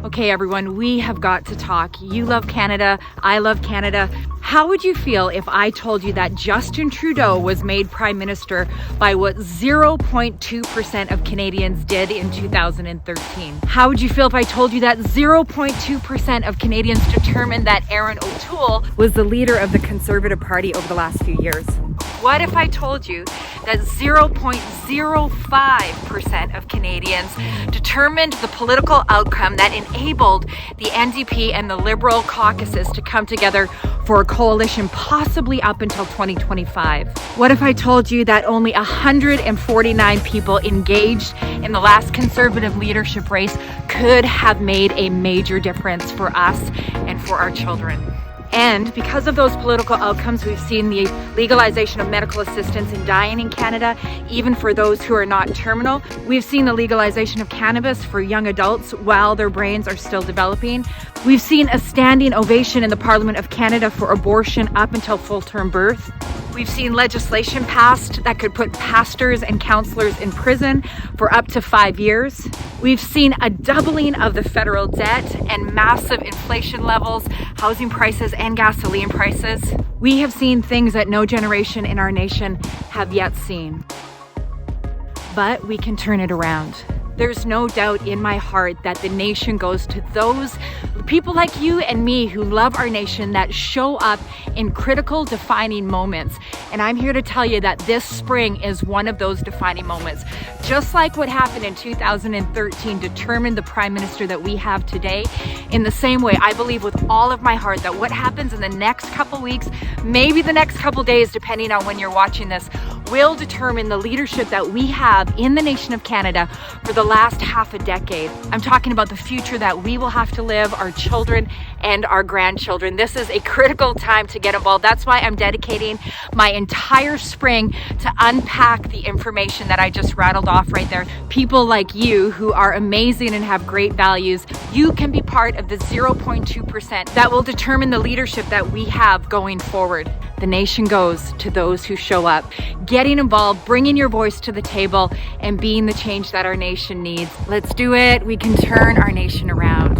Okay, everyone, we have got to talk. You love Canada, I love Canada. How would you feel if I told you that Justin Trudeau was made Prime Minister by what 0.2% of Canadians did in 2013? How would you feel if I told you that 0.2% of Canadians determined that Erin O'Toole was the leader of the Conservative Party over the last few years? What if I told you that 0.05% of Canadians determined the political outcome that enabled the NDP and the Liberal caucuses to come together for a coalition possibly up until 2025? What if I told you that only 149 people engaged in the last Conservative leadership race could have made a major difference for us and for our children? And because of those political outcomes, we've seen the legalization of medical assistance in dying in Canada, even for those who are not terminal. We've seen the legalization of cannabis for young adults while their brains are still developing. We've seen a standing ovation in the Parliament of Canada for abortion up until full-term birth. We've seen legislation passed that could put pastors and counselors in prison for up to 5 years. We've seen a doubling of the federal debt and massive inflation levels, housing prices and gasoline prices. We have seen things that no generation in our nation have yet seen. But we can turn it around. There's no doubt in my heart that the nation goes to those people like you and me who love our nation, that show up in critical defining moments. And I'm here to tell you that this spring is one of those defining moments. Just like what happened in 2013 determined the Prime Minister that we have today, in the same way, I believe with all of my heart that what happens in the next couple weeks, maybe the next couple days, depending on when you're watching this, will determine the leadership that we have in the nation of Canada for the last half a decade. I'm talking about the future that we will have to live, our children and our grandchildren. This is a critical time to get involved. That's why I'm dedicating my entire spring to unpack the information that I just rattled off right there. People like you who are amazing and have great values, you can be part of the 0.2% that will determine the leadership that we have going forward. The nation goes to those who show up, getting involved, bringing your voice to the table, and being the change that our nation needs. Let's do it. We can turn our nation around.